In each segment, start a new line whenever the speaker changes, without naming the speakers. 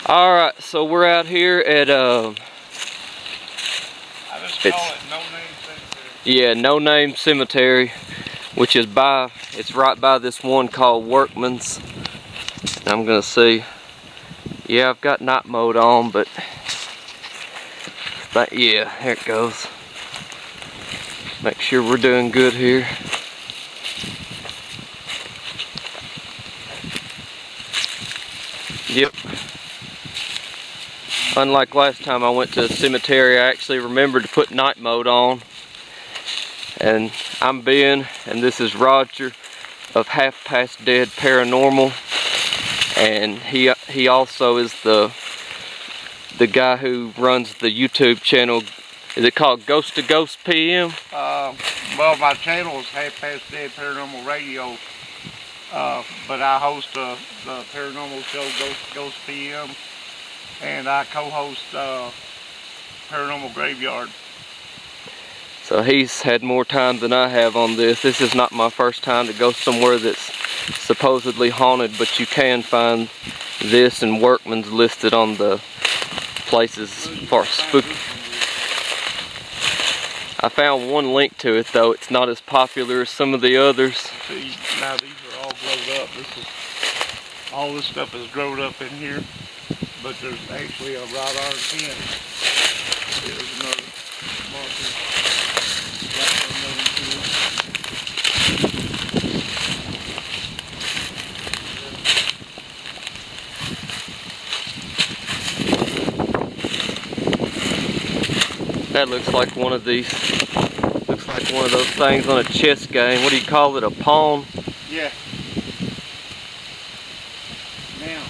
Alright, so we're out here at
I just call it No Name Cemetery.
Yeah, No Name Cemetery, which is it's right by this one called Workman's. I'm gonna see. Yeah, I've got night mode on, but yeah, here it goes. Make sure we're doing good here. Yep. Unlike last time I went to the cemetery, I actually remembered to put night mode on. And I'm Ben, and this is Roger of Half Past Dead Paranormal. And he also is the guy who runs the YouTube channel. Is it called Ghost to Ghost PM?
Well, my channel is Half Past Dead Paranormal Radio, but I host the paranormal show Ghost to Ghost PM, and I co-host Paranormal Graveyard.
So he's had more time than I have on this. This is not my first time to go somewhere that's supposedly haunted, but you can find this and Workman's listed on the places for spooky. I found one link to it though. It's not as popular as some of the others.
See, now these are all grown up. All this stuff is grown up in here, but there's actually a wrought iron pin. Here's another marker.
That looks like one of these. Looks like one of those things on a chess game. What do you call it? A pawn?
Yeah. Now.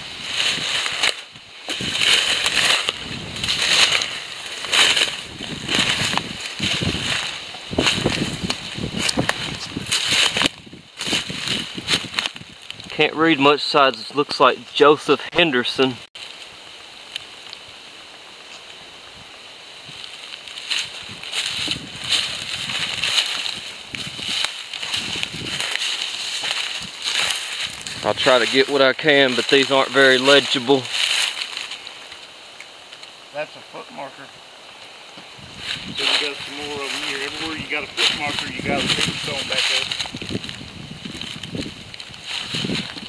Can't read much besides it looks like Joseph Henderson. I'll try to get what I can, but these aren't very legible.
That's a foot marker. So you got some more of them here. Everywhere you got a foot marker, you got a tombstone back there.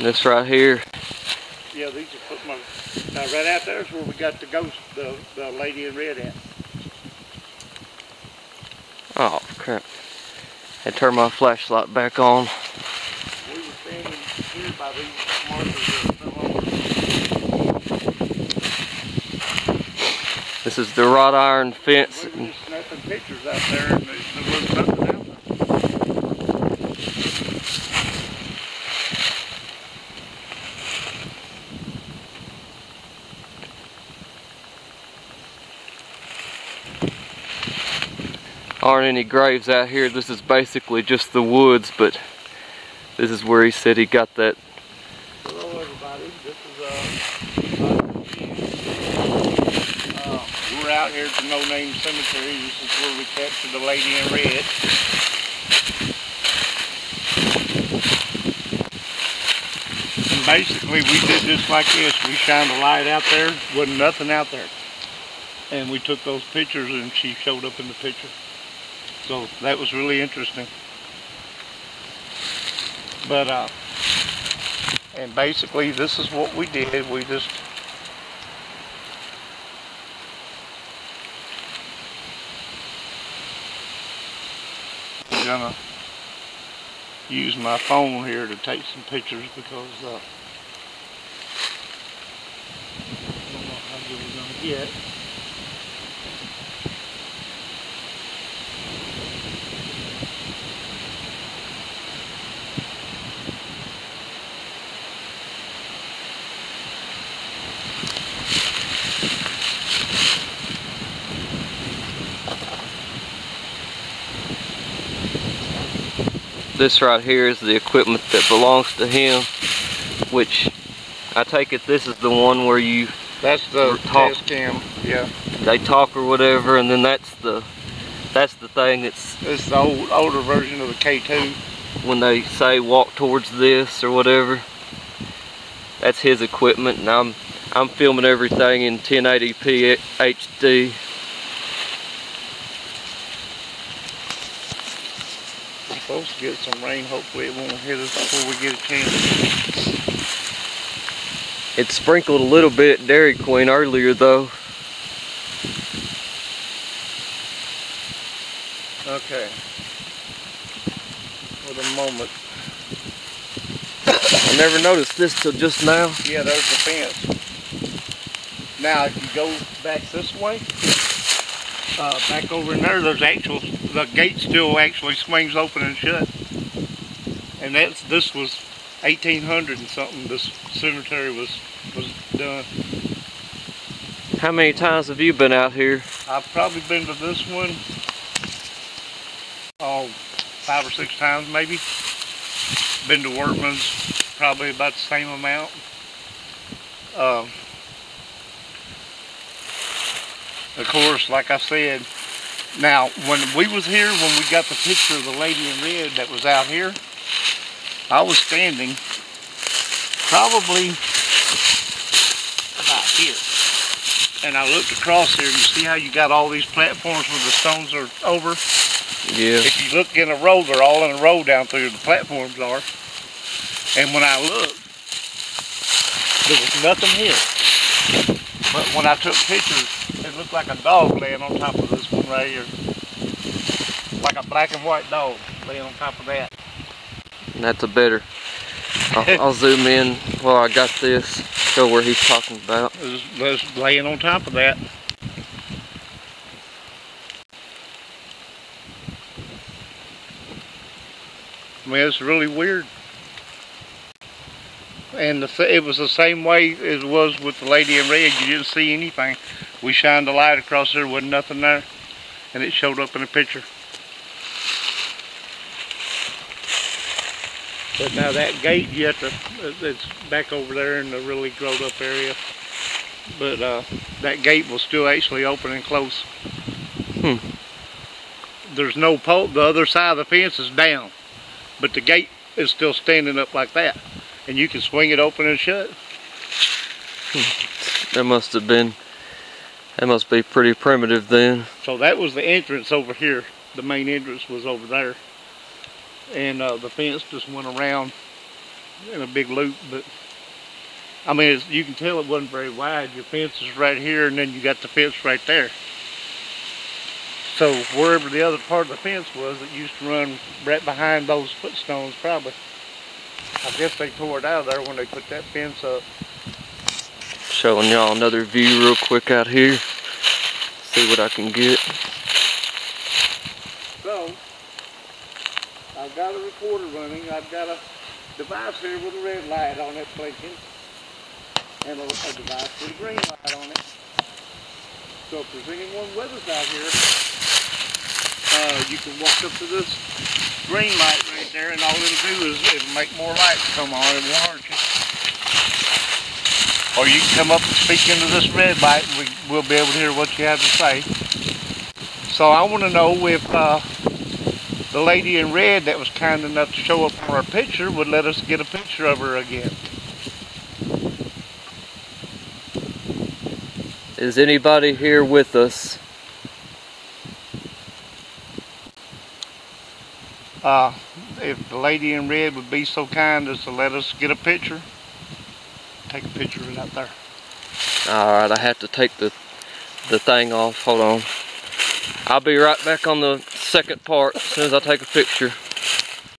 This right here.
Yeah, these are foot markers. Now right out there is where we got the ghost, the lady in red at.
Oh crap. I turned my flashlight back on.
We were standing here by these markers.
This is the wrought iron fence.
We were just snapping pictures out there and there was nothing out there.
Aren't any graves out here. This is basically just the woods, but this is where he said he got that.
Hello everybody, this is we're out here at the No Name Cemetery. This is where we captured the lady in red. And basically we did this like this. We shined a light out there, wasn't nothing out there. And we took those pictures and she showed up in the picture. So that was really interesting. But and basically this is what we did. We just I'm gonna use my phone here to take some pictures because I don't know how good we're gonna get.
This right here is the equipment that belongs to him, which I take it this is the one where you
That's the test cam, yeah.
They talk or whatever, and then that's the thing that's...
It's the older version of the K2.
When they say walk towards this or whatever, that's his equipment, and I'm filming everything in 1080p HD.
We're supposed to get some rain. Hopefully it won't hit us before we get a chance.
It sprinkled a little bit at Dairy Queen earlier though.
Okay. For the moment.
I never noticed this till just now.
Yeah, there's the fence. Now, if you go back this way, back over in there, the gate still actually swings open and shut. And this was 1800 and something. This cemetery was done.
How many times have you been out here?
I've probably been to this one, 5 or 6 times maybe. Been to Workman's probably about the same amount. Of course, like I said, now when we was here, when we got the picture of the lady in red that was out here, I was standing probably about here. And I looked across here, and you see how you got all these platforms where the stones are over?
Yeah.
If you look in a row, they're all in a row down through the platforms are. And when I looked, there was nothing here. But when I took pictures, it looked like a dog laying on top of this one right here. Like a black and white dog laying on top of that.
And that's a better. I'll zoom in while I got this, show where he's talking about.
It was laying on top of that. I mean, it's really weird. And it was the same way as it was with the lady in red. You didn't see anything. We shined the light across there, wasn't nothing there. And it showed up in a picture. But now that gate, you have to, it's back over there in the really growed up area. But that gate will still actually open and close. There's no pole, the other side of the fence is down. But the gate is still standing up like that. And you can swing it open and shut.
That must be pretty primitive then.
So that was the entrance over here. The main entrance was over there. And the fence just went around in a big loop. But I mean, you can tell it wasn't very wide. Your fence is right here, and then you got the fence right there. So wherever the other part of the fence was, it used to run right behind those footstones probably. I guess they tore it out of there when they put that fence up.
Showing y'all another view real quick out here. See what I can get.
So, I've got a recorder running. I've got a device here with a red light on it blinking. And a device with a green light on it. So if there's anyone with us out here, you can walk up to this green light right there, and all it'll do is it'll make more lights come on. It won't hurt you. Or you can come up and speak into this red light, and we'll be able to hear what you have to say. So I want to know if the lady in red that was kind enough to show up on our picture would let us get a picture of her again.
Is anybody here with us?
If the lady in red would be so kind as to let us get a picture, take a picture of it out there.
Alright, I have to take the thing off. Hold on. I'll be right back on the second part as soon as I take a picture.